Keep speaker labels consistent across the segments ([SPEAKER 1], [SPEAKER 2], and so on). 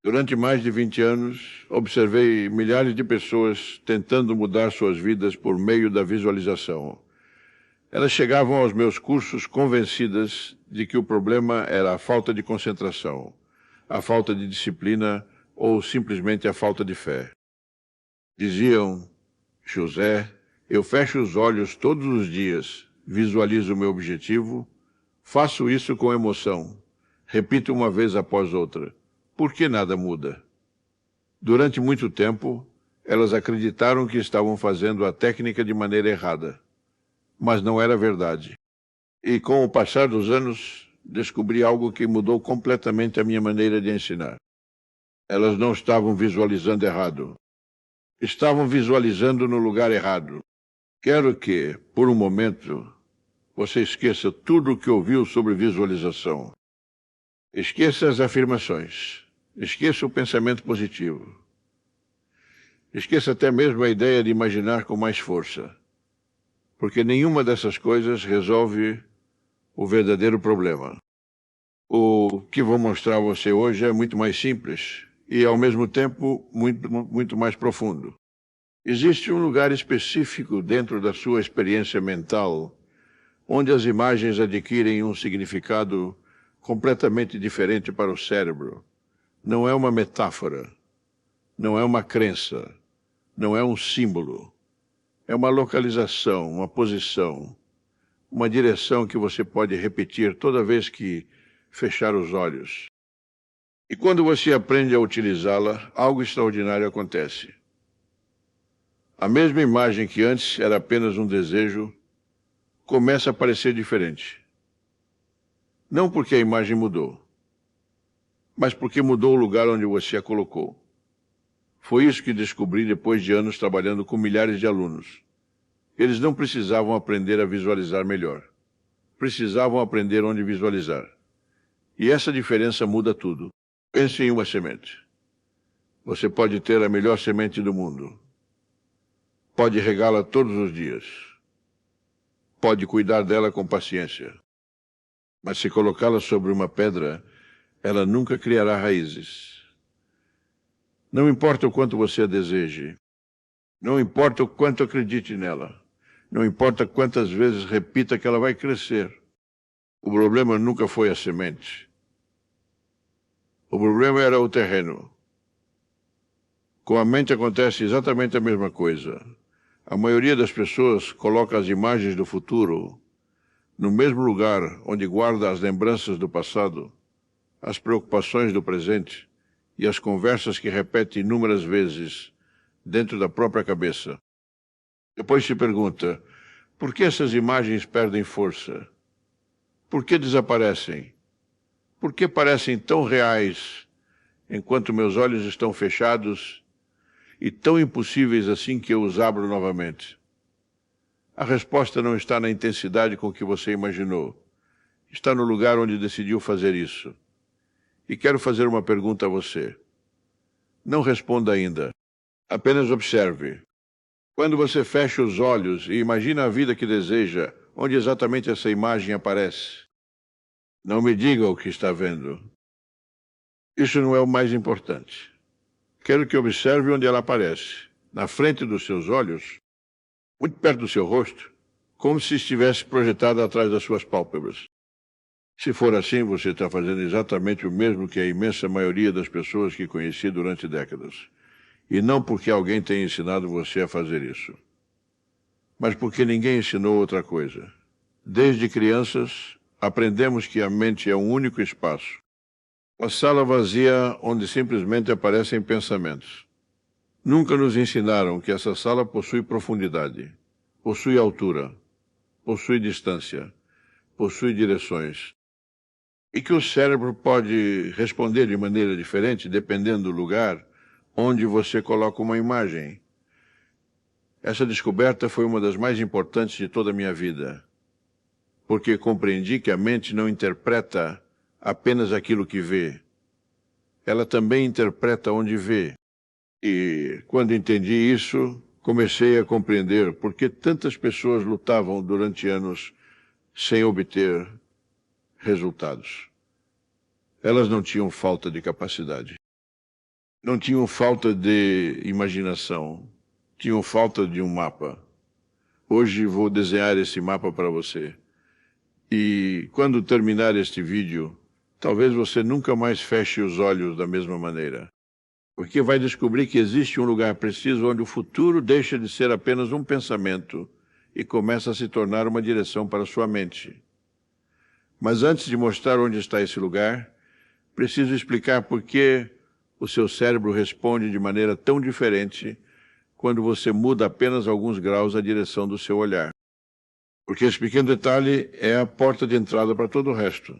[SPEAKER 1] Durante mais de 20 anos, observei milhares de pessoas tentando mudar suas vidas por meio da visualização. Elas chegavam aos meus cursos convencidas de que o problema era a falta de concentração, a falta de disciplina ou simplesmente a falta de fé. Diziam: José, eu fecho os olhos todos os dias, visualizo o meu objetivo, faço isso com emoção, repito uma vez após outra. Por que nada muda? Durante muito tempo, elas acreditaram que estavam fazendo a técnica de maneira errada, mas não era verdade. E com o passar dos anos, descobri algo que mudou completamente a minha maneira de ensinar. Elas não estavam visualizando errado. Estavam visualizando no lugar errado. Quero que, por um momento, você esqueça tudo o que ouviu sobre visualização. Esqueça as afirmações. Esqueça o pensamento positivo. Esqueça até mesmo a ideia de imaginar com mais força. Porque nenhuma dessas coisas resolve o verdadeiro problema. O que vou mostrar a você hoje é muito mais simples e, ao mesmo tempo, muito mais profundo. Existe um lugar específico dentro da sua experiência mental onde as imagens adquirem um significado completamente diferente para o cérebro. Não é uma metáfora, não é uma crença, não é um símbolo. É uma localização, uma posição, uma direção que você pode repetir toda vez que fechar os olhos. E quando você aprende a utilizá-la, algo extraordinário acontece. A mesma imagem que antes era apenas um desejo, começa a parecer diferente. Não porque a imagem mudou, mas porque mudou o lugar onde você a colocou. Foi isso que descobri depois de anos trabalhando com milhares de alunos. Eles não precisavam aprender a visualizar melhor. Precisavam aprender onde visualizar. E essa diferença muda tudo. Pense em uma semente. Você pode ter a melhor semente do mundo. Pode regá-la todos os dias. Pode cuidar dela com paciência. Mas se colocá-la sobre uma pedra, ela nunca criará raízes. Não importa o quanto você a deseje. Não importa o quanto acredite nela. Não importa quantas vezes repita que ela vai crescer. O problema nunca foi a semente. O problema era o terreno. Com a mente acontece exatamente a mesma coisa. A maioria das pessoas coloca as imagens do futuro no mesmo lugar onde guarda as lembranças do passado, as preocupações do presente e as conversas que repete inúmeras vezes dentro da própria cabeça. Depois se pergunta, por que essas imagens perdem força? Por que desaparecem? Por que parecem tão reais enquanto meus olhos estão fechados e tão impossíveis assim que eu os abro novamente? A resposta não está na intensidade com que você imaginou. Está no lugar onde decidiu fazer isso. E quero fazer uma pergunta a você. Não responda ainda. Apenas observe. Quando você fecha os olhos e imagina a vida que deseja, onde exatamente essa imagem aparece? Não me diga o que está vendo. Isso não é o mais importante. Quero que observe onde ela aparece. Na frente dos seus olhos, muito perto do seu rosto, como se estivesse projetada atrás das suas pálpebras. Se for assim, você está fazendo exatamente o mesmo que a imensa maioria das pessoas que conheci durante décadas. E não porque alguém tenha ensinado você a fazer isso, mas porque ninguém ensinou outra coisa. Desde crianças, aprendemos que a mente é um único espaço. Uma sala vazia onde simplesmente aparecem pensamentos. Nunca nos ensinaram que essa sala possui profundidade, possui altura, possui distância, possui direções. E que o cérebro pode responder de maneira diferente dependendo do lugar onde você coloca uma imagem. Essa descoberta foi uma das mais importantes de toda a minha vida, porque compreendi que a mente não interpreta apenas aquilo que vê. Ela também interpreta onde vê. E quando entendi isso, comecei a compreender por que tantas pessoas lutavam durante anos sem obter resultados. Elas não tinham falta de capacidade. Não tinham falta de imaginação, tinham falta de um mapa. Hoje vou desenhar esse mapa para você. E quando terminar este vídeo, talvez você nunca mais feche os olhos da mesma maneira. Porque vai descobrir que existe um lugar preciso onde o futuro deixa de ser apenas um pensamento e começa a se tornar uma direção para a sua mente. Mas antes de mostrar onde está esse lugar, preciso explicar por que o seu cérebro responde de maneira tão diferente quando você muda apenas alguns graus a direção do seu olhar. Porque esse pequeno detalhe é a porta de entrada para todo o resto.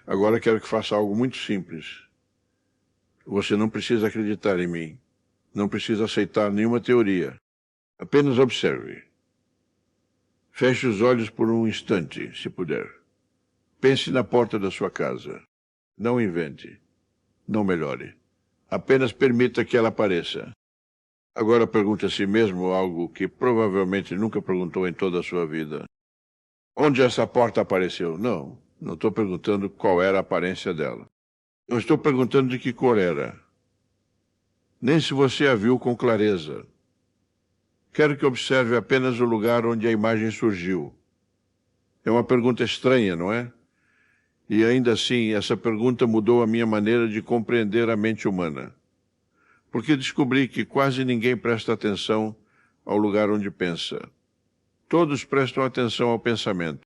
[SPEAKER 1] Agora quero que faça algo muito simples. Você não precisa acreditar em mim. Não precisa aceitar nenhuma teoria. Apenas observe. Feche os olhos por um instante, se puder. Pense na porta da sua casa. Não invente. Não melhore. Apenas permita que ela apareça. Agora pergunte a si mesmo algo que provavelmente nunca perguntou em toda a sua vida. Onde essa porta apareceu? Não estou perguntando qual era a aparência dela. Não estou perguntando de que cor era. Nem se você a viu com clareza. Quero que observe apenas o lugar onde a imagem surgiu. É uma pergunta estranha, não é? E ainda assim, essa pergunta mudou a minha maneira de compreender a mente humana. Porque descobri que quase ninguém presta atenção ao lugar onde pensa. Todos prestam atenção ao pensamento.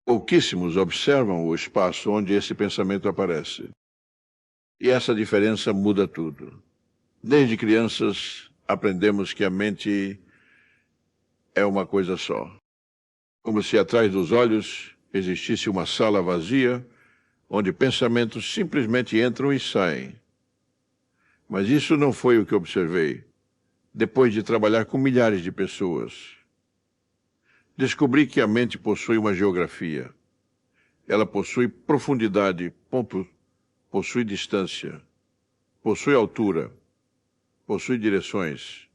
[SPEAKER 1] Pouquíssimos observam o espaço onde esse pensamento aparece. E essa diferença muda tudo. Desde crianças, aprendemos que a mente é uma coisa só. Como se atrás dos olhos existisse uma sala vazia, onde pensamentos simplesmente entram e saem. Mas isso não foi o que observei, depois de trabalhar com milhares de pessoas. Descobri que a mente possui uma geografia. Ela possui profundidade, possui distância, possui altura, possui direções.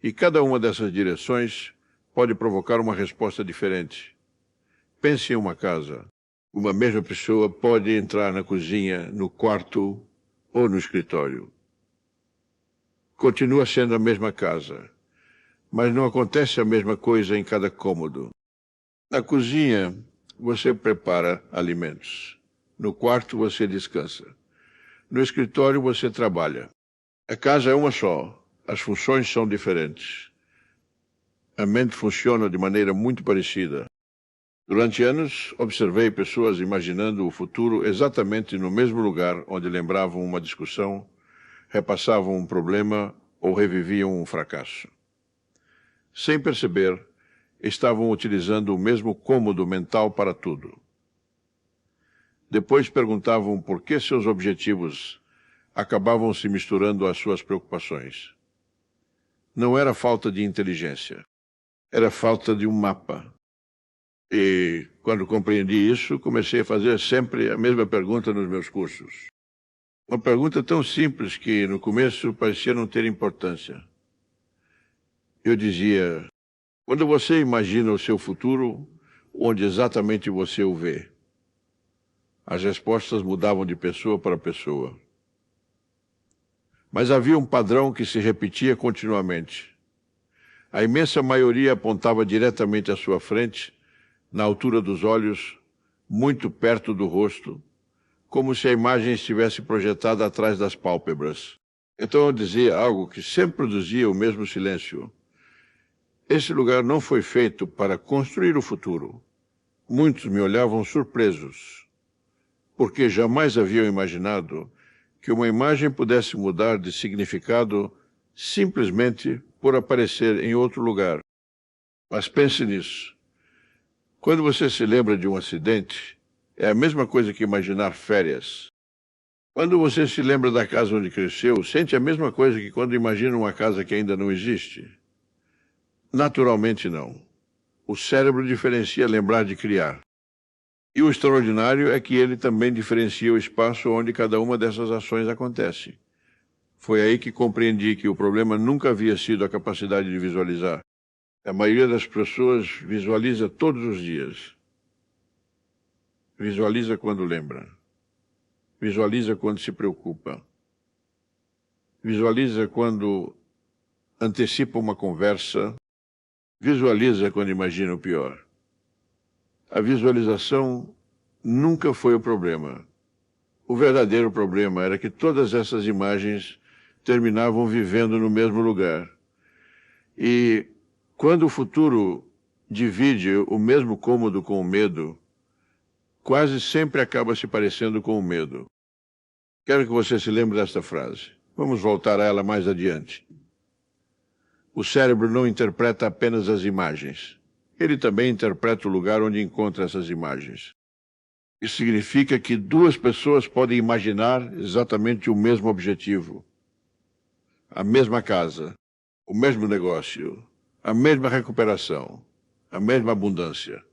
[SPEAKER 1] E cada uma dessas direções pode provocar uma resposta diferente. Pense em uma casa. Uma mesma pessoa pode entrar na cozinha, no quarto ou no escritório. Continua sendo a mesma casa, mas não acontece a mesma coisa em cada cômodo. Na cozinha, você prepara alimentos. No quarto, você descansa. No escritório, você trabalha. A casa é uma só. As funções são diferentes. A mente funciona de maneira muito parecida. Durante anos, observei pessoas imaginando o futuro exatamente no mesmo lugar onde lembravam uma discussão, repassavam um problema ou reviviam um fracasso. Sem perceber, estavam utilizando o mesmo cômodo mental para tudo. Depois perguntavam por que seus objetivos acabavam se misturando às suas preocupações. Não era falta de inteligência, era falta de um mapa. E, quando compreendi isso, comecei a fazer sempre a mesma pergunta nos meus cursos. Uma pergunta tão simples que, no começo, parecia não ter importância. Eu dizia, quando você imagina o seu futuro, onde exatamente você o vê? As respostas mudavam de pessoa para pessoa. Mas havia um padrão que se repetia continuamente. A imensa maioria apontava diretamente à sua frente, na altura dos olhos, muito perto do rosto, como se a imagem estivesse projetada atrás das pálpebras. Então eu dizia algo que sempre produzia o mesmo silêncio. Esse lugar não foi feito para construir o futuro. Muitos me olhavam surpresos, porque jamais haviam imaginado que uma imagem pudesse mudar de significado simplesmente por aparecer em outro lugar. Mas pense nisso. Quando você se lembra de um acidente, é a mesma coisa que imaginar férias. Quando você se lembra da casa onde cresceu, sente a mesma coisa que quando imagina uma casa que ainda não existe? Naturalmente não. O cérebro diferencia lembrar de criar. E o extraordinário é que ele também diferencia o espaço onde cada uma dessas ações acontece. Foi aí que compreendi que o problema nunca havia sido a capacidade de visualizar. A maioria das pessoas visualiza todos os dias. Visualiza quando lembra. Visualiza quando se preocupa. Visualiza quando antecipa uma conversa. Visualiza quando imagina o pior. A visualização nunca foi o problema. O verdadeiro problema era que todas essas imagens terminavam vivendo no mesmo lugar. E quando o futuro divide o mesmo cômodo com o medo, quase sempre acaba se parecendo com o medo. Quero que você se lembre desta frase. Vamos voltar a ela mais adiante. O cérebro não interpreta apenas as imagens. Ele também interpreta o lugar onde encontra essas imagens. Isso significa que duas pessoas podem imaginar exatamente o mesmo objetivo, a mesma casa, o mesmo negócio, a mesma recuperação, a mesma abundância.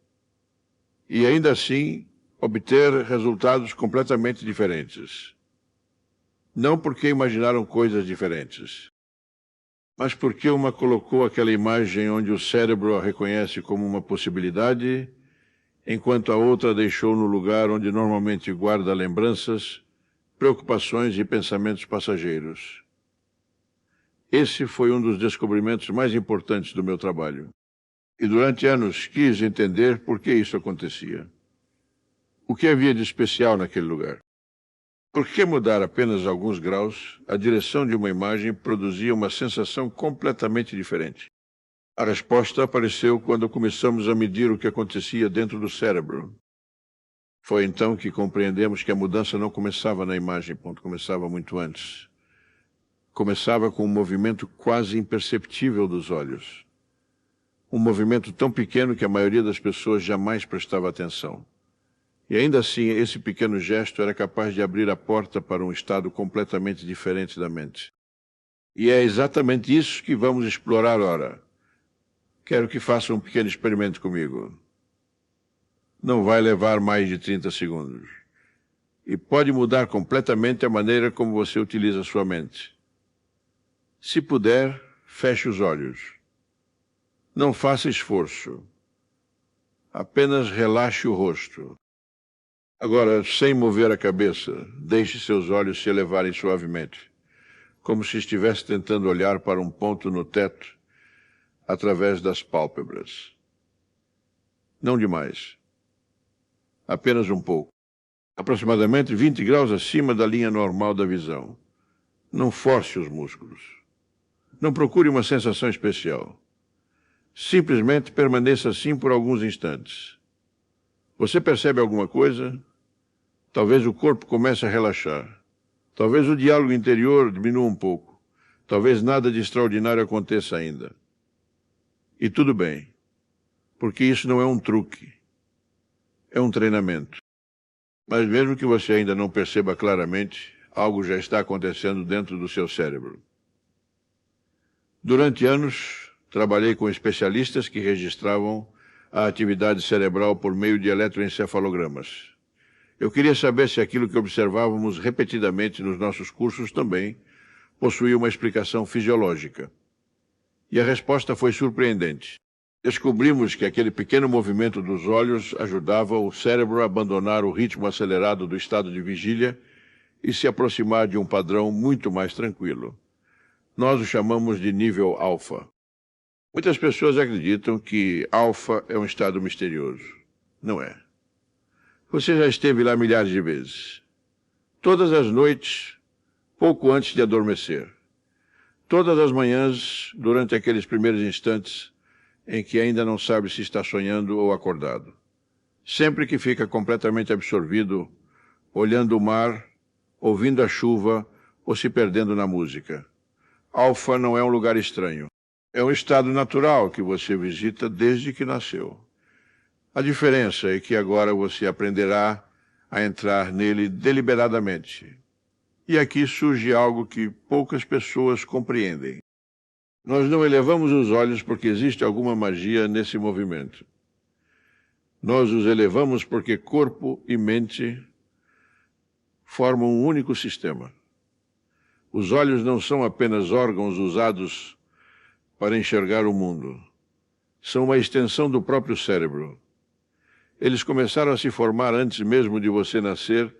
[SPEAKER 1] E ainda assim, obter resultados completamente diferentes. Não porque imaginaram coisas diferentes, mas porque uma colocou aquela imagem onde o cérebro a reconhece como uma possibilidade, enquanto a outra deixou no lugar onde normalmente guarda lembranças, preocupações e pensamentos passageiros. Esse foi um dos descobrimentos mais importantes do meu trabalho. E durante anos quis entender por que isso acontecia. O que havia de especial naquele lugar? Por que mudar apenas alguns graus, a direção de uma imagem produzia uma sensação completamente diferente? A resposta apareceu quando começamos a medir o que acontecia dentro do cérebro. Foi então que compreendemos que a mudança não começava na imagem, começava muito antes. Começava com um movimento quase imperceptível dos olhos. Um movimento tão pequeno que a maioria das pessoas jamais prestava atenção. E ainda assim, esse pequeno gesto era capaz de abrir a porta para um estado completamente diferente da mente. E é exatamente isso que vamos explorar ora. Quero que faça um pequeno experimento comigo. Não vai levar mais de 30 segundos. E pode mudar completamente a maneira como você utiliza a sua mente. Se puder, feche os olhos. Não faça esforço. Apenas relaxe o rosto. Agora, sem mover a cabeça, deixe seus olhos se elevarem suavemente, como se estivesse tentando olhar para um ponto no teto através das pálpebras. Não demais. Apenas um pouco. Aproximadamente 20 graus acima da linha normal da visão. Não force os músculos. Não procure uma sensação especial. Simplesmente permaneça assim por alguns instantes. Você percebe alguma coisa? Talvez o corpo comece a relaxar. Talvez o diálogo interior diminua um pouco. Talvez nada de extraordinário aconteça ainda. E tudo bem, porque isso não é um truque. É um treinamento. Mas mesmo que você ainda não perceba claramente, algo já está acontecendo dentro do seu cérebro. Durante anos, trabalhei com especialistas que registravam a atividade cerebral por meio de eletroencefalogramas. Eu queria saber se aquilo que observávamos repetidamente nos nossos cursos também possuía uma explicação fisiológica. E a resposta foi surpreendente. Descobrimos que aquele pequeno movimento dos olhos ajudava o cérebro a abandonar o ritmo acelerado do estado de vigília e se aproximar de um padrão muito mais tranquilo. Nós o chamamos de nível alfa. Muitas pessoas acreditam que alfa é um estado misterioso. Não é. Você já esteve lá milhares de vezes. Todas as noites, pouco antes de adormecer. Todas as manhãs, durante aqueles primeiros instantes em que ainda não sabe se está sonhando ou acordado. Sempre que fica completamente absorvido, olhando o mar, ouvindo a chuva ou se perdendo na música. Alfa não é um lugar estranho. É um estado natural que você visita desde que nasceu. A diferença é que agora você aprenderá a entrar nele deliberadamente. E aqui surge algo que poucas pessoas compreendem. Nós não elevamos os olhos porque existe alguma magia nesse movimento. Nós os elevamos porque corpo e mente formam um único sistema. Os olhos não são apenas órgãos usados para enxergar o mundo. São uma extensão do próprio cérebro. Eles começaram a se formar antes mesmo de você nascer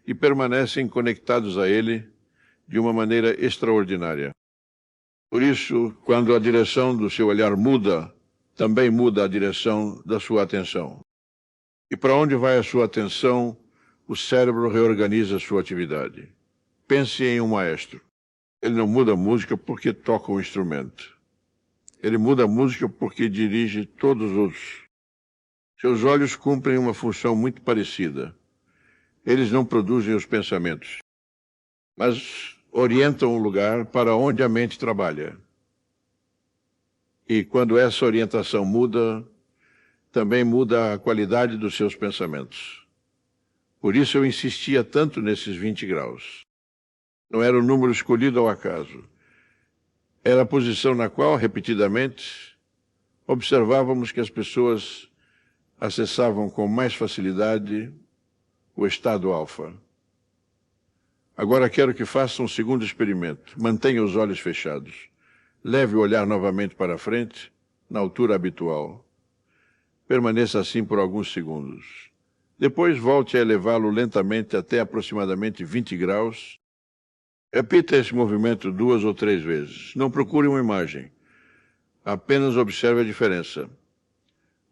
[SPEAKER 1] e permanecem conectados a ele de uma maneira extraordinária. Por isso, quando a direção do seu olhar muda, também muda a direção da sua atenção. E para onde vai a sua atenção, o cérebro reorganiza a sua atividade. Pense em um maestro. Ele não muda a música porque toca um instrumento. Ele muda a música porque dirige todos os outros. Seus olhos cumprem uma função muito parecida. Eles não produzem os pensamentos, mas orientam o lugar para onde a mente trabalha. E quando essa orientação muda, também muda a qualidade dos seus pensamentos. Por isso eu insistia tanto nesses 20 graus. Não era o número escolhido ao acaso. Era a posição na qual, repetidamente, observávamos que as pessoas acessavam com mais facilidade o estado alfa. Agora quero que faça um segundo experimento. Mantenha os olhos fechados. Leve o olhar novamente para frente, na altura habitual. Permaneça assim por alguns segundos. Depois volte a elevá-lo lentamente até aproximadamente 20 graus. Repita esse movimento 2 ou 3 vezes. Não procure uma imagem. Apenas observe a diferença.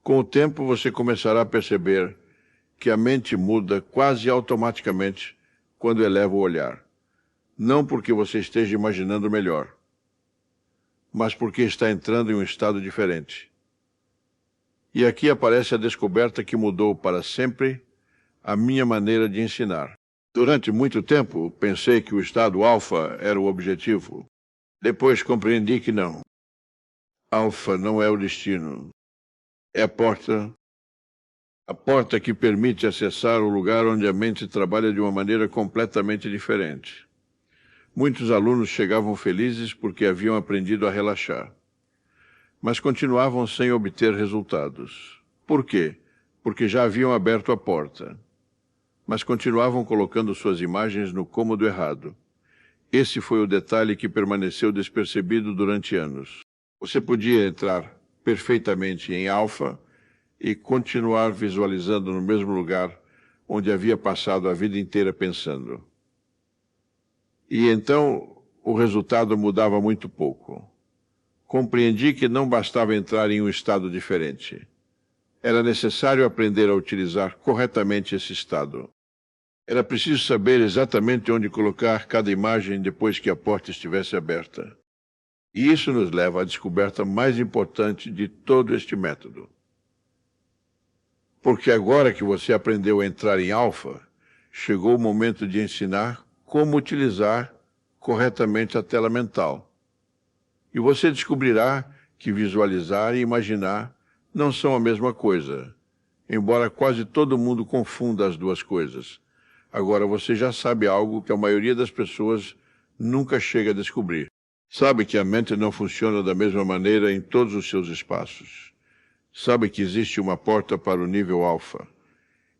[SPEAKER 1] Com o tempo, você começará a perceber que a mente muda quase automaticamente quando eleva o olhar. Não porque você esteja imaginando melhor, mas porque está entrando em um estado diferente. E aqui aparece a descoberta que mudou para sempre a minha maneira de ensinar. Durante muito tempo, pensei que o estado alfa era o objetivo. Depois compreendi que não. Alfa não é o destino. É a porta que permite acessar o lugar onde a mente trabalha de uma maneira completamente diferente. Muitos alunos chegavam felizes porque haviam aprendido a relaxar, mas continuavam sem obter resultados. Por quê? Porque já haviam aberto a porta, mas continuavam colocando suas imagens no cômodo errado. Esse foi o detalhe que permaneceu despercebido durante anos. Você podia entrar perfeitamente em alfa e continuar visualizando no mesmo lugar onde havia passado a vida inteira pensando. E então o resultado mudava muito pouco. Compreendi que não bastava entrar em um estado diferente. Era necessário aprender a utilizar corretamente esse estado. Era preciso saber exatamente onde colocar cada imagem depois que a porta estivesse aberta. E isso nos leva à descoberta mais importante de todo este método. Porque agora que você aprendeu a entrar em alfa, chegou o momento de ensinar como utilizar corretamente a tela mental. E você descobrirá que visualizar e imaginar não são a mesma coisa, embora quase todo mundo confunda as duas coisas. Agora você já sabe algo que a maioria das pessoas nunca chega a descobrir. Sabe que a mente não funciona da mesma maneira em todos os seus espaços. Sabe que existe uma porta para o nível alfa.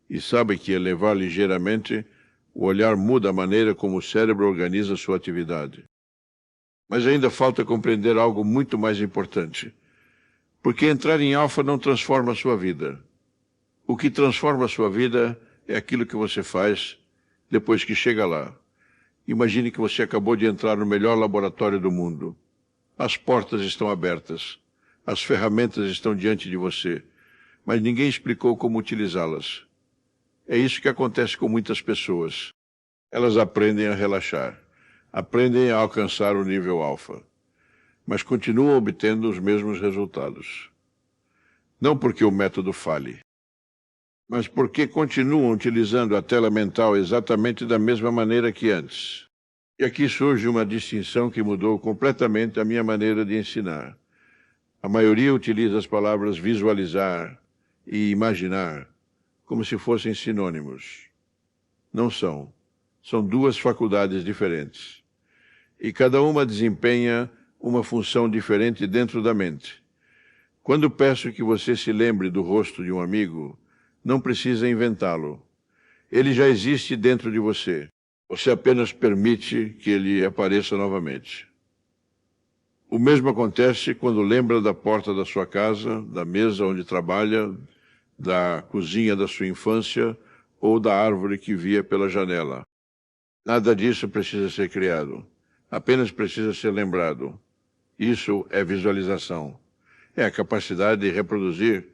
[SPEAKER 1] E sabe que elevar ligeiramente, o olhar muda a maneira como o cérebro organiza sua atividade. Mas ainda falta compreender algo muito mais importante. Porque entrar em alfa não transforma a sua vida. O que transforma a sua vida é aquilo que você faz depois que chega lá. Imagine que você acabou de entrar no melhor laboratório do mundo. As portas estão abertas. As ferramentas estão diante de você. Mas ninguém explicou como utilizá-las. É isso que acontece com muitas pessoas. Elas aprendem a relaxar. Aprendem a alcançar o nível alfa. Mas continuam obtendo os mesmos resultados. Não porque o método falhe, mas porque continuam utilizando a tela mental exatamente da mesma maneira que antes. E aqui surge uma distinção que mudou completamente a minha maneira de ensinar. A maioria utiliza as palavras visualizar e imaginar como se fossem sinônimos. Não são. São duas faculdades diferentes. E cada uma desempenha uma função diferente dentro da mente. Quando peço que você se lembre do rosto de um amigo, não precisa inventá-lo. Ele já existe dentro de você. Você apenas permite que ele apareça novamente. O mesmo acontece quando lembra da porta da sua casa, da mesa onde trabalha, da cozinha da sua infância ou da árvore que via pela janela. Nada disso precisa ser criado. Apenas precisa ser lembrado. Isso é visualização. É a capacidade de reproduzir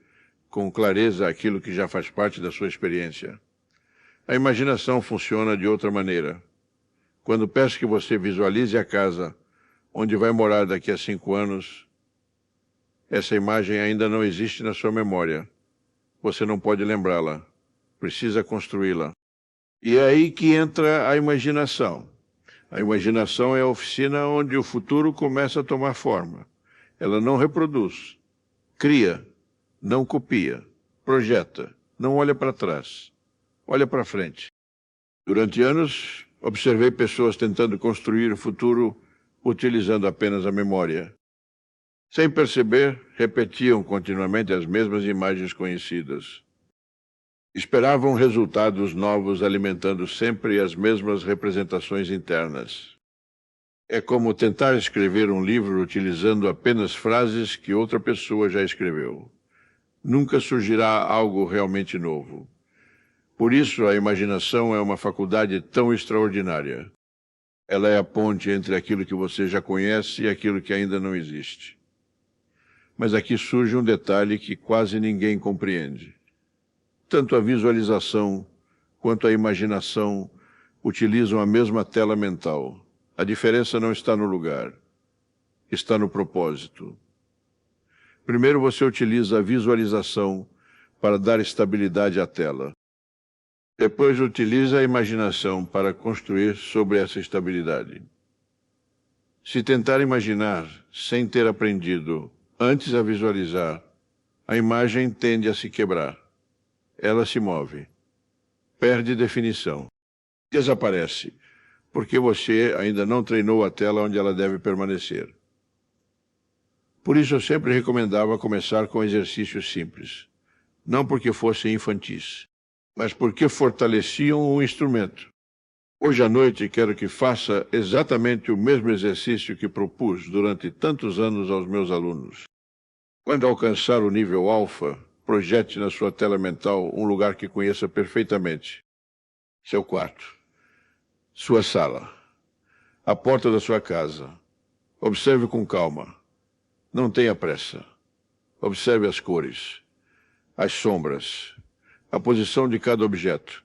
[SPEAKER 1] com clareza aquilo que já faz parte da sua experiência. A imaginação funciona de outra maneira. Quando peço que você visualize a casa onde vai morar daqui a 5 anos, essa imagem ainda não existe na sua memória. Você não pode lembrá-la. Precisa construí-la. E é aí que entra a imaginação. A imaginação é a oficina onde o futuro começa a tomar forma. Ela não reproduz. Cria, não copia. Projeta, não olha para trás. Olha para frente. Durante anos, observei pessoas tentando construir o futuro utilizando apenas a memória. Sem perceber, repetiam continuamente as mesmas imagens conhecidas. Esperavam resultados novos, alimentando sempre as mesmas representações internas. É como tentar escrever um livro utilizando apenas frases que outra pessoa já escreveu. Nunca surgirá algo realmente novo. Por isso, a imaginação é uma faculdade tão extraordinária. Ela é a ponte entre aquilo que você já conhece e aquilo que ainda não existe. Mas aqui surge um detalhe que quase ninguém compreende. Tanto a visualização quanto a imaginação utilizam a mesma tela mental. A diferença não está no lugar, está no propósito. Primeiro você utiliza a visualização para dar estabilidade à tela. Depois utiliza a imaginação para construir sobre essa estabilidade. Se tentar imaginar sem ter aprendido antes a visualizar, a imagem tende a se quebrar. Ela se move, perde definição, desaparece, porque você ainda não treinou a tela onde ela deve permanecer. Por isso eu sempre recomendava começar com exercícios simples, não porque fossem infantis, mas porque fortaleciam o instrumento. Hoje à noite quero que faça exatamente o mesmo exercício que propus durante tantos anos aos meus alunos. Quando alcançar o nível alfa, projete na sua tela mental um lugar que conheça perfeitamente. Seu quarto, sua sala, a porta da sua casa. Observe com calma. Não tenha pressa. Observe as cores, as sombras, a posição de cada objeto,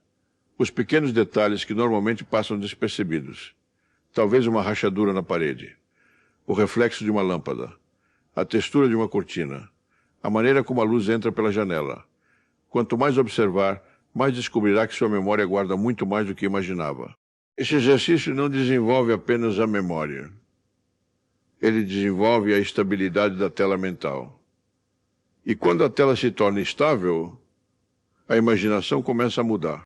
[SPEAKER 1] os pequenos detalhes que normalmente passam despercebidos. Talvez uma rachadura na parede, o reflexo de uma lâmpada, a textura de uma cortina, a maneira como a luz entra pela janela. Quanto mais observar, mais descobrirá que sua memória guarda muito mais do que imaginava. Esse exercício não desenvolve apenas a memória. Ele desenvolve a estabilidade da tela mental. E quando a tela se torna estável, a imaginação começa a mudar.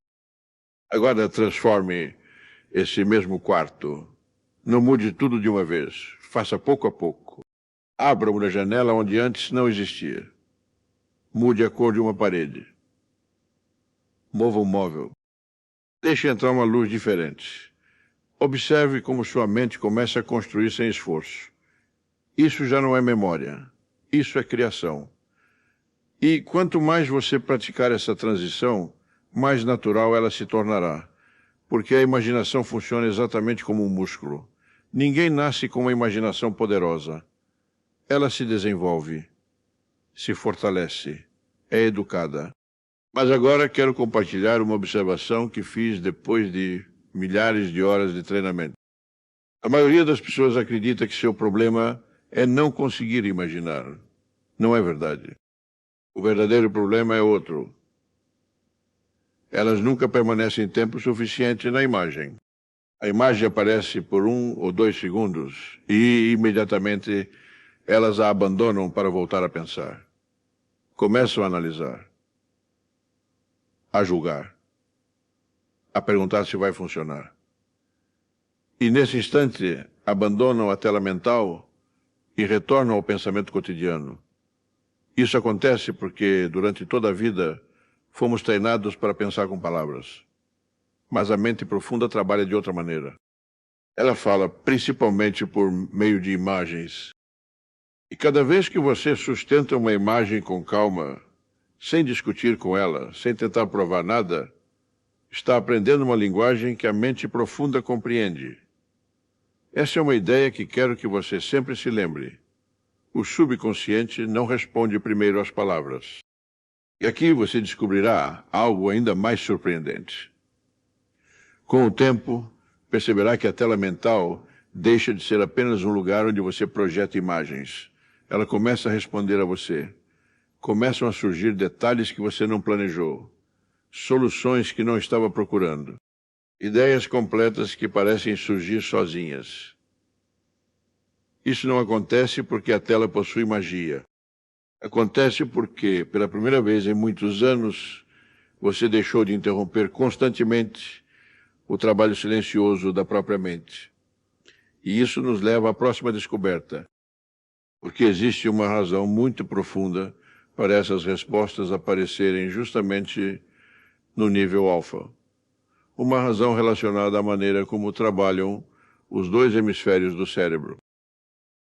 [SPEAKER 1] Agora transforme esse mesmo quarto. Não mude tudo de uma vez. Faça pouco a pouco. Abra uma janela onde antes não existia. Mude a cor de uma parede. Mova um móvel. Deixe entrar uma luz diferente. Observe como sua mente começa a construir sem esforço. Isso já não é memória. Isso é criação. E quanto mais você praticar essa transição, mais natural ela se tornará. Porque a imaginação funciona exatamente como um músculo. Ninguém nasce com uma imaginação poderosa. Ela se desenvolve, se fortalece, é educada. Mas agora quero compartilhar uma observação que fiz depois de milhares de horas de treinamento. A maioria das pessoas acredita que seu problema é não conseguir imaginar. Não é verdade. O verdadeiro problema é outro. Elas nunca permanecem tempo suficiente na imagem. A imagem aparece por 1 ou 2 segundos e, imediatamente, elas a abandonam para voltar a pensar. Começam a analisar, a julgar, a perguntar se vai funcionar. E, nesse instante, abandonam a tela mental e retornam ao pensamento cotidiano. Isso acontece porque, durante toda a vida, fomos treinados para pensar com palavras. Mas a mente profunda trabalha de outra maneira. Ela fala principalmente por meio de imagens. E cada vez que você sustenta uma imagem com calma, sem discutir com ela, sem tentar provar nada, Está aprendendo uma linguagem que a mente profunda compreende. Essa é uma ideia que quero que você sempre se lembre. O subconsciente não responde primeiro às palavras. E aqui você descobrirá algo ainda mais surpreendente. Com o tempo, perceberá que a tela mental deixa de ser apenas um lugar onde você projeta imagens. Ela começa a responder a você. Começam a surgir detalhes que você não planejou, soluções que não estava procurando, ideias completas que parecem surgir sozinhas. Isso não acontece porque a tela possui magia. Acontece porque, pela primeira vez em muitos anos, você deixou de interromper constantemente o trabalho silencioso da própria mente. E isso nos leva à próxima descoberta, porque existe uma razão muito profunda para essas respostas aparecerem justamente no nível alfa. Uma razão relacionada à maneira como trabalham os dois hemisférios do cérebro.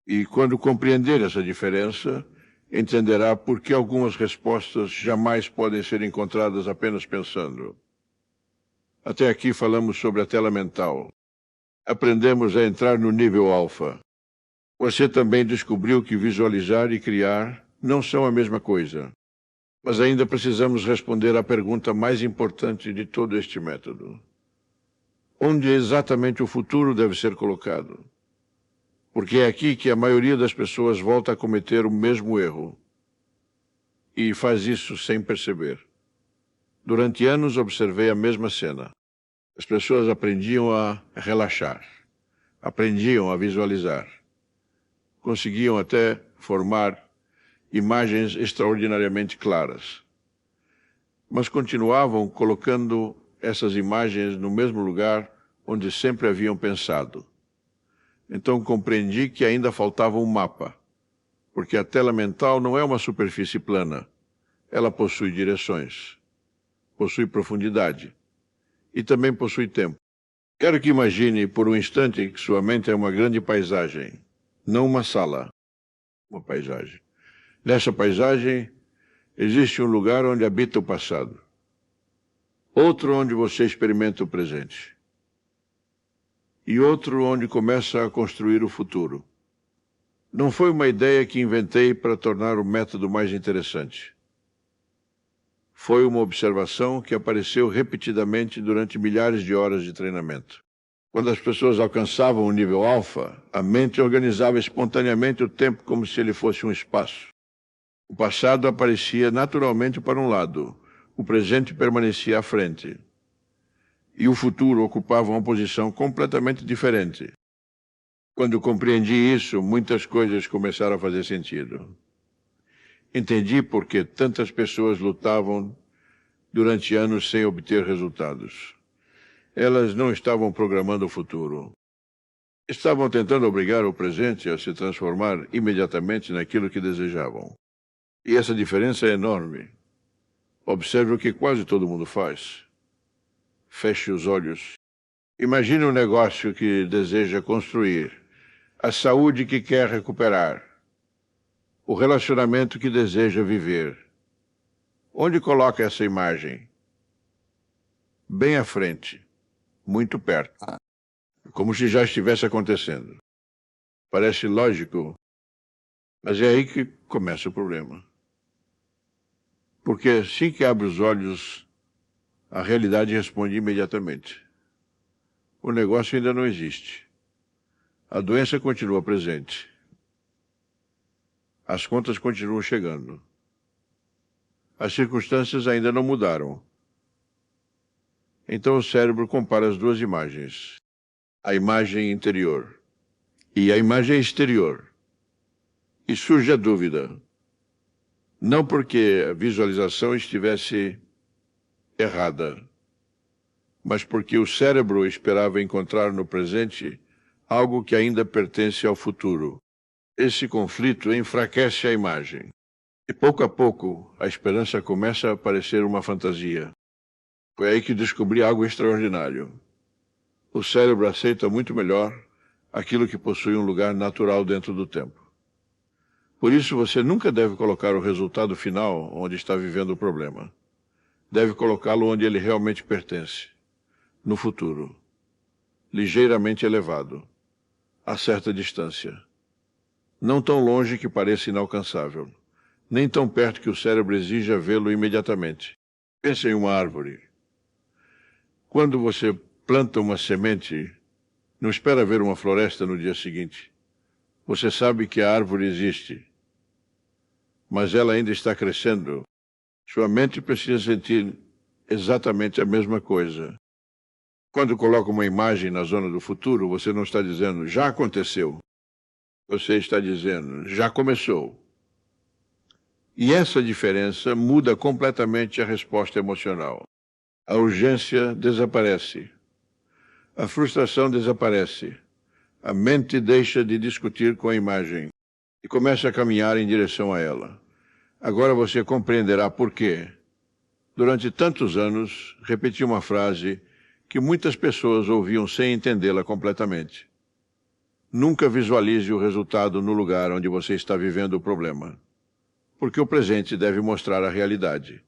[SPEAKER 1] E quando compreender essa diferença, entenderá por que algumas respostas jamais podem ser encontradas apenas pensando. Até aqui falamos sobre a tela mental. Aprendemos a entrar no nível alfa. Você também descobriu que visualizar e criar não são a mesma coisa. Mas ainda precisamos responder à pergunta mais importante de todo este método. Onde exatamente o futuro deve ser colocado? Porque é aqui que a maioria das pessoas volta a cometer o mesmo erro. E faz isso sem perceber. Durante anos observei a mesma cena. As pessoas aprendiam a relaxar. Aprendiam a visualizar. Conseguiam até formar imagens extraordinariamente claras. Mas continuavam colocando essas imagens no mesmo lugar onde sempre haviam pensado. Então compreendi que ainda faltava um mapa, porque a tela mental não é uma superfície plana. Ela possui direções, possui profundidade e também possui tempo. Quero que imagine por um instante que sua mente é uma grande paisagem, não uma sala, uma paisagem. Nessa paisagem, existe um lugar onde habita o passado. Outro onde você experimenta o presente. E outro onde começa a construir o futuro. Não foi uma ideia que inventei para tornar o método mais interessante. Foi uma observação que apareceu repetidamente durante milhares de horas de treinamento. Quando as pessoas alcançavam o nível alfa, a mente organizava espontaneamente o tempo como se ele fosse um espaço. O passado aparecia naturalmente para um lado, o presente permanecia à frente. E o futuro ocupava uma posição completamente diferente. Quando compreendi isso, muitas coisas começaram a fazer sentido. Entendi por que tantas pessoas lutavam durante anos sem obter resultados. Elas não estavam programando o futuro. Estavam tentando obrigar o presente a se transformar imediatamente naquilo que desejavam. E essa diferença é enorme. Observe o que quase todo mundo faz. Feche os olhos. Imagine um negócio que deseja construir, a saúde que quer recuperar, o relacionamento que deseja viver. Onde coloca essa imagem? Bem à frente, muito perto, como se já estivesse acontecendo. Parece lógico, mas é aí que começa o problema. Porque assim que abre os olhos, a realidade responde imediatamente. O negócio ainda não existe. A doença continua presente. As contas continuam chegando. As circunstâncias ainda não mudaram. Então o cérebro compara as duas imagens. A imagem interior e a imagem exterior. E surge a dúvida. Não porque a visualização estivesse errada, mas porque o cérebro esperava encontrar no presente algo que ainda pertence ao futuro. Esse conflito enfraquece a imagem. E pouco a pouco, a esperança começa a parecer uma fantasia. Foi aí que descobri algo extraordinário. O cérebro aceita muito melhor aquilo que possui um lugar natural dentro do tempo. Por isso, você nunca deve colocar o resultado final onde está vivendo o problema. Deve colocá-lo onde ele realmente pertence. no futuro, ligeiramente elevado, a certa distância. Não tão longe que pareça inalcançável, nem tão perto que o cérebro exija vê-lo imediatamente. Pense em uma árvore. Quando você planta uma semente, não espera ver uma floresta no dia seguinte. Você sabe que a árvore existe, mas ela ainda está crescendo. Sua mente precisa sentir exatamente a mesma coisa. Quando coloca uma imagem na zona do futuro, você não está dizendo, já aconteceu. Você está dizendo, já começou. E essa diferença muda completamente a resposta emocional. A urgência desaparece. A frustração desaparece. A mente deixa de discutir com a imagem e começa a caminhar em direção a ela. Agora você compreenderá por quê. Durante tantos anos, repeti uma frase que muitas pessoas ouviam sem entendê-la completamente. Nunca visualize o resultado no lugar onde você está vivendo o problema, porque o presente deve mostrar a realidade.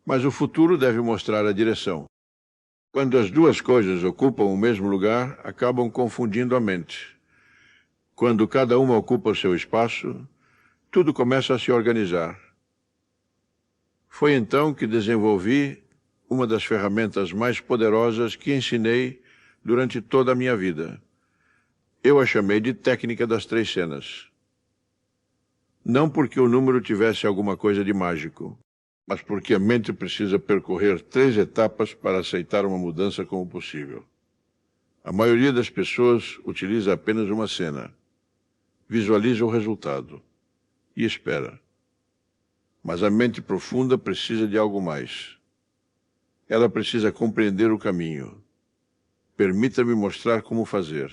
[SPEAKER 1] Mas o futuro deve mostrar a direção. Quando as duas coisas ocupam o mesmo lugar, acabam confundindo a mente. Quando cada uma ocupa o seu espaço, tudo começa a se organizar. Foi então que desenvolvi uma das ferramentas mais poderosas que ensinei durante toda a minha vida. Eu a chamei de técnica das 3 cenas. Não porque o número tivesse alguma coisa de mágico, mas porque a mente precisa percorrer 3 etapas para aceitar uma mudança como possível. A maioria das pessoas utiliza apenas uma cena, visualiza o resultado e espera. Mas a mente profunda precisa de algo mais. Ela precisa compreender o caminho. Permita-me mostrar como fazer.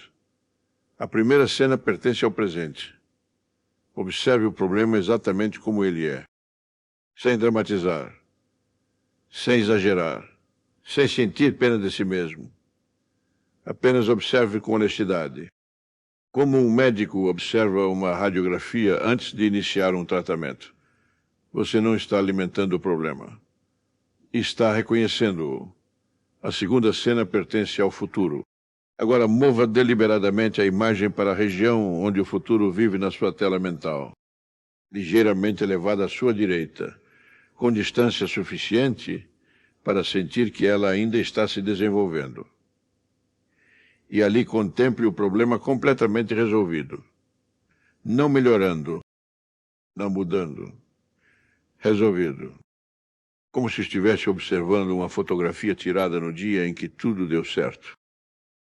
[SPEAKER 1] A primeira cena pertence ao presente. Observe o problema exatamente como ele é, sem dramatizar, sem exagerar, sem sentir pena de si mesmo. Apenas observe com honestidade. Como um médico observa uma radiografia antes de iniciar um tratamento. Você não está alimentando o problema. Está reconhecendo-o. A segunda cena pertence ao futuro. Agora mova deliberadamente a imagem para a região onde o futuro vive na sua tela mental, ligeiramente elevada à sua direita, com distância suficiente para sentir que ela ainda está se desenvolvendo. E ali contemple o problema completamente resolvido, não melhorando, não mudando, resolvido. Como se estivesse observando uma fotografia tirada no dia em que tudo deu certo.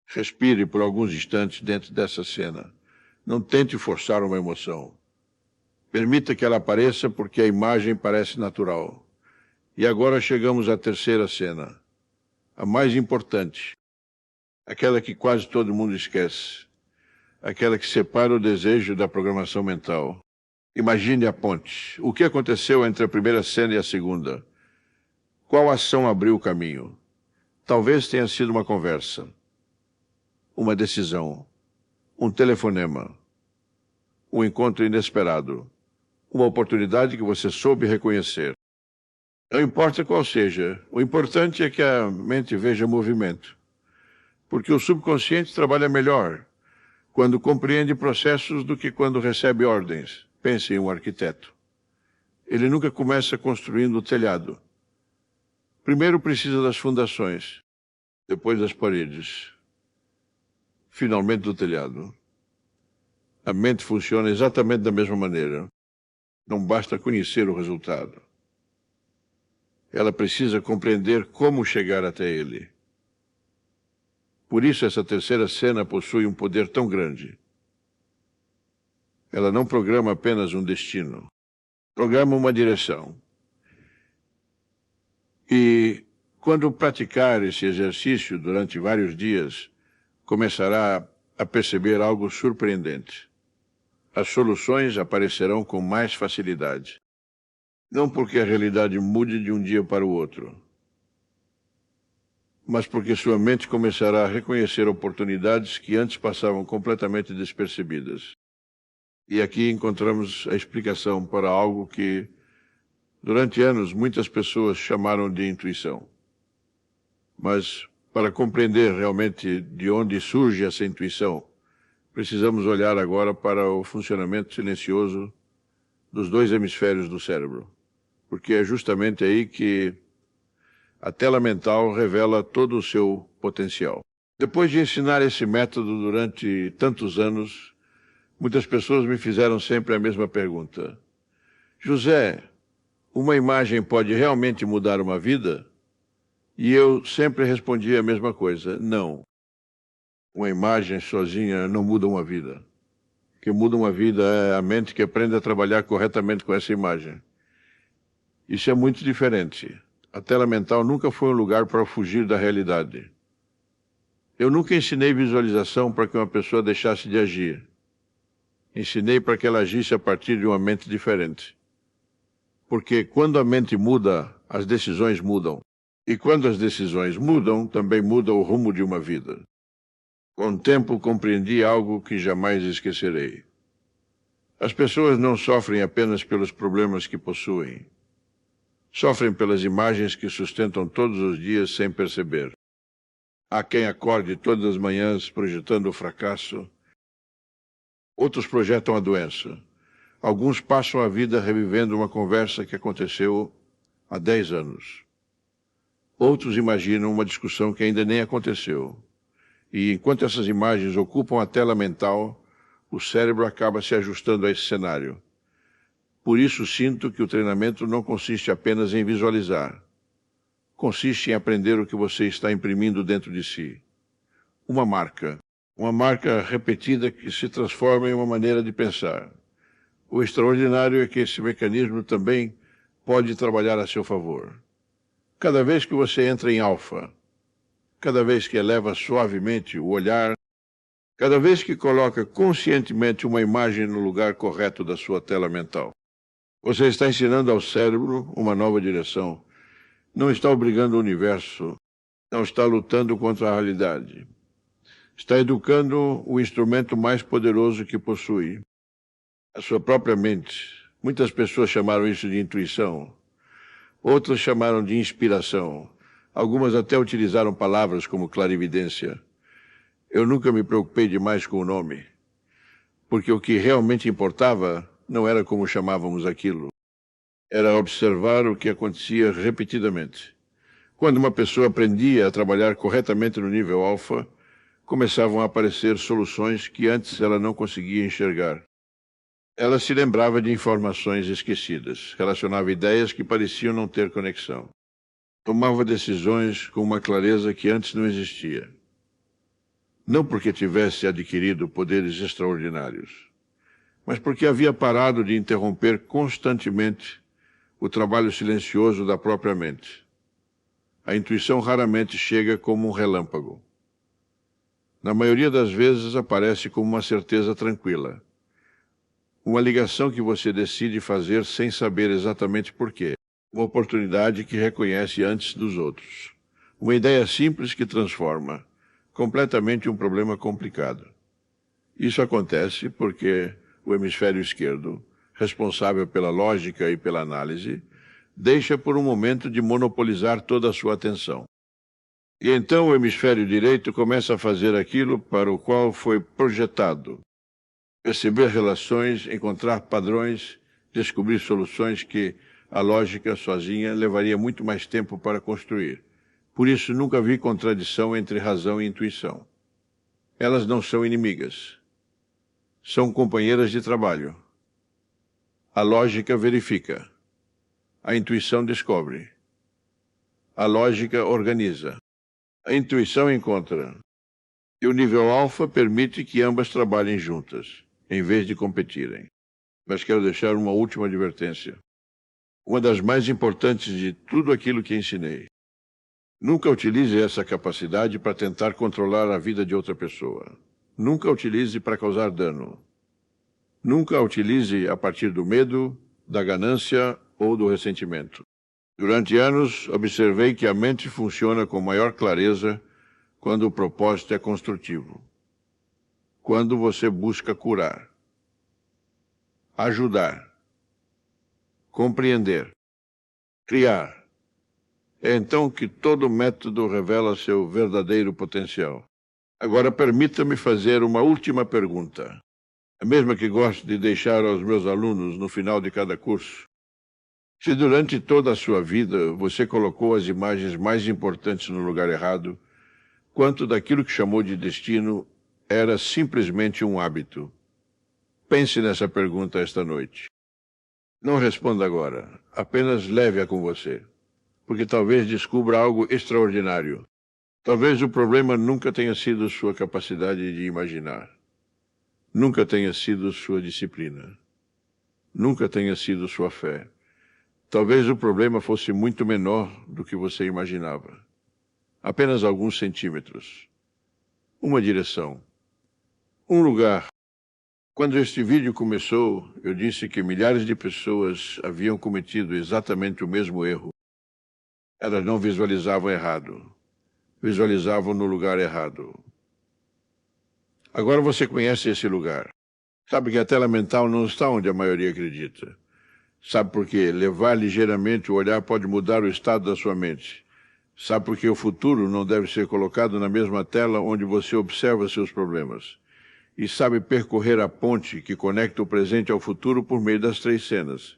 [SPEAKER 1] Respire por alguns instantes dentro dessa cena. Não tente forçar uma emoção. Permita que ela apareça porque a imagem parece natural. E agora chegamos à terceira cena, a mais importante, aquela que quase todo mundo esquece, aquela que separa o desejo da programação mental. Imagine a ponte. O que aconteceu entre a primeira cena e a segunda? Qual ação abriu o caminho? Talvez tenha sido uma conversa, uma decisão, um telefonema, um encontro inesperado, uma oportunidade que você soube reconhecer. Não importa qual seja, o importante é que a mente veja movimento, porque o subconsciente trabalha melhor quando compreende processos do que quando recebe ordens. Pense em um arquiteto. Ele nunca começa construindo o telhado. Primeiro precisa das fundações, depois das paredes, finalmente do telhado. A mente funciona exatamente da mesma maneira. Não basta conhecer o resultado. Ela precisa compreender como chegar até ele. Por isso essa terceira cena possui um poder tão grande. Ela não programa apenas um destino, programa uma direção. E quando praticar esse exercício durante vários dias, começará a perceber algo surpreendente. As soluções aparecerão com mais facilidade. Não porque a realidade mude de um dia para o outro, mas porque sua mente começará a reconhecer oportunidades que antes passavam completamente despercebidas. E aqui encontramos a explicação para algo que, durante anos, muitas pessoas chamaram de intuição. Mas Para compreender realmente de onde surge essa intuição, precisamos olhar agora para o funcionamento silencioso dos dois hemisférios do cérebro, porque é justamente aí que a tela mental revela todo o seu potencial. Depois de ensinar esse método durante tantos anos, muitas pessoas me fizeram sempre a mesma pergunta. José, uma imagem pode realmente mudar uma vida? E eu sempre respondia a mesma coisa, não. Uma imagem sozinha não muda uma vida. O que muda uma vida é a mente que aprende a trabalhar corretamente com essa imagem. Isso é muito diferente. A tela mental nunca foi um lugar para fugir da realidade. Eu nunca ensinei visualização para que uma pessoa deixasse de agir. Ensinei para que ela agisse a partir de uma mente diferente. Porque quando a mente muda, as decisões mudam. E quando as decisões mudam, também muda o rumo de uma vida. Com o tempo compreendi algo que jamais esquecerei. As pessoas não sofrem apenas pelos problemas que possuem. Sofrem pelas imagens que sustentam todos os dias sem perceber. Há quem acorde todas as manhãs projetando o fracasso. Outros projetam a doença. Alguns passam a vida revivendo uma conversa que aconteceu há 10 anos. Outros imaginam uma discussão que ainda nem aconteceu. E enquanto essas imagens ocupam a tela mental, o cérebro acaba se ajustando a esse cenário. Por isso sinto que o treinamento não consiste apenas em visualizar. Consiste em aprender o que você está imprimindo dentro de si. Uma marca repetida que se transforma em uma maneira de pensar. O extraordinário é que esse mecanismo também pode trabalhar a seu favor. Cada vez que você entra em alfa, cada vez que eleva suavemente o olhar, cada vez que coloca conscientemente uma imagem no lugar correto da sua tela mental, você está ensinando ao cérebro uma nova direção. Não está obrigando o universo, não está lutando contra a realidade. Está educando o instrumento mais poderoso que possui, a sua própria mente. Muitas pessoas chamaram isso de intuição. Outras chamaram de inspiração. Algumas até utilizaram palavras como clarividência. Eu nunca me preocupei demais com o nome, porque o que realmente importava não era como chamávamos aquilo. Era observar o que acontecia repetidamente. Quando uma pessoa aprendia a trabalhar corretamente no nível alfa, começavam a aparecer soluções que antes ela não conseguia enxergar. Ela se lembrava de informações esquecidas, relacionava ideias que pareciam não ter conexão. Tomava decisões com uma clareza que antes não existia. Não porque tivesse adquirido poderes extraordinários, mas porque havia parado de interromper constantemente o trabalho silencioso da própria mente. A intuição raramente chega como um relâmpago. Na maioria das vezes aparece como uma certeza tranquila. Uma ligação que você decide fazer sem saber exatamente por quê. Uma oportunidade que reconhece antes dos outros. Uma ideia simples que transforma completamente um problema complicado. Isso acontece porque o hemisfério esquerdo, responsável pela lógica e pela análise, deixa por um momento de monopolizar toda a sua atenção. E então o hemisfério direito começa a fazer aquilo para o qual foi projetado. Perceber relações, encontrar padrões, descobrir soluções que a lógica sozinha levaria muito mais tempo para construir. Por isso nunca vi contradição entre razão e intuição. Elas não são inimigas. São companheiras de trabalho. A lógica verifica. A intuição descobre. A lógica organiza. A intuição encontra. E o nível alfa permite que ambas trabalhem juntas, em vez de competirem. Mas quero deixar uma última advertência. Uma das mais importantes de tudo aquilo que ensinei. Nunca utilize essa capacidade para tentar controlar a vida de outra pessoa. Nunca a utilize para causar dano. Nunca a utilize a partir do medo, da ganância ou do ressentimento. Durante anos, observei que a mente funciona com maior clareza quando o propósito é construtivo. Quando você busca curar, ajudar, compreender, criar, É então que todo método revela seu verdadeiro potencial. Agora, permita-me fazer uma última pergunta, a mesma que gosto de deixar aos meus alunos no final de cada curso. Se durante toda a sua vida você colocou as imagens mais importantes no lugar errado, quanto daquilo que chamou de destino era simplesmente um hábito? Pense nessa pergunta esta noite. Não responda agora, apenas leve-a com você, porque talvez descubra algo extraordinário. Talvez o problema nunca tenha sido sua capacidade de imaginar. Nunca tenha sido sua disciplina. Nunca tenha sido sua fé. Talvez o problema fosse muito menor do que você imaginava. Apenas alguns centímetros. Uma direção. Um lugar. Quando este vídeo começou, eu disse que milhares de pessoas haviam cometido exatamente o mesmo erro. Elas não visualizavam errado. Visualizavam no lugar errado. Agora você conhece esse lugar. Sabe que a tela mental não está onde a maioria acredita. Sabe por quê? Levar ligeiramente o olhar pode mudar o estado da sua mente. Sabe por que o futuro não deve ser colocado na mesma tela onde você observa seus problemas. E sabe percorrer a ponte que conecta o presente ao futuro por meio das 3 cenas.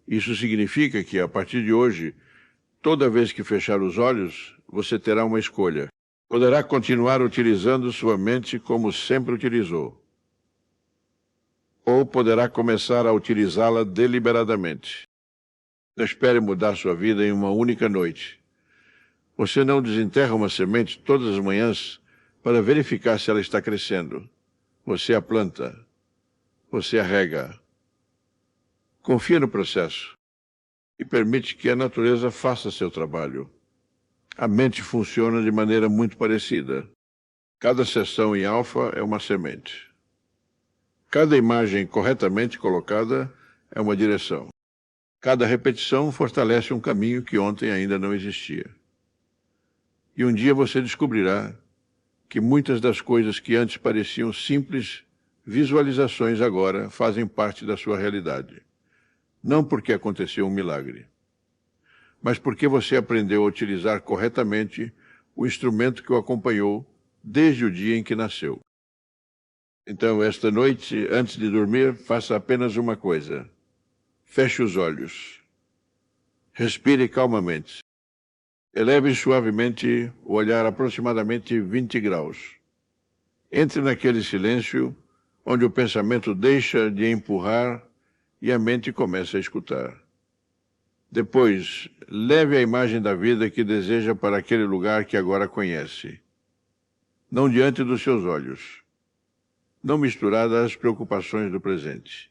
[SPEAKER 1] Isso significa que, a partir de hoje, toda vez que fechar os olhos, você terá uma escolha. Poderá continuar utilizando sua mente como sempre utilizou. Ou poderá começar a utilizá-la deliberadamente. Não espere mudar sua vida em uma única noite. Você não desenterra uma semente todas as manhãs para verificar se ela está crescendo. Você a planta. Você a rega. Confia no processo e permite que a natureza faça seu trabalho. A mente funciona de maneira muito parecida. Cada seção em alfa é uma semente. Cada imagem corretamente colocada é uma direção. Cada repetição fortalece um caminho que ontem ainda não existia. E um dia você descobrirá que muitas das coisas que antes pareciam simples visualizações agora fazem parte da sua realidade. Não porque aconteceu um milagre, mas porque você aprendeu a utilizar corretamente o instrumento que o acompanhou desde o dia em que nasceu. Então, esta noite, antes de dormir, faça apenas uma coisa. Feche os olhos. Respire calmamente. Eleve suavemente o olhar aproximadamente 20 graus. Entre naquele silêncio onde o pensamento deixa de empurrar e a mente começa a escutar. Depois, leve a imagem da vida que deseja para aquele lugar que agora conhece. Não diante dos seus olhos. Não misturada às preocupações do presente.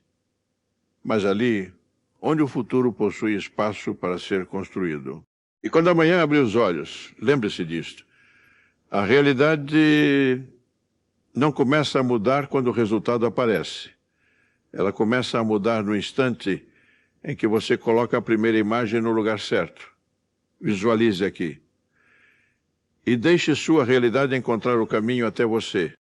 [SPEAKER 1] Mas ali, onde o futuro possui espaço para ser construído. E quando amanhã abrir os olhos, lembre-se disto. A realidade não começa a mudar quando o resultado aparece. Ela começa a mudar no instante em que você coloca a primeira imagem no lugar certo. Visualize aqui. E deixe sua realidade encontrar o caminho até você.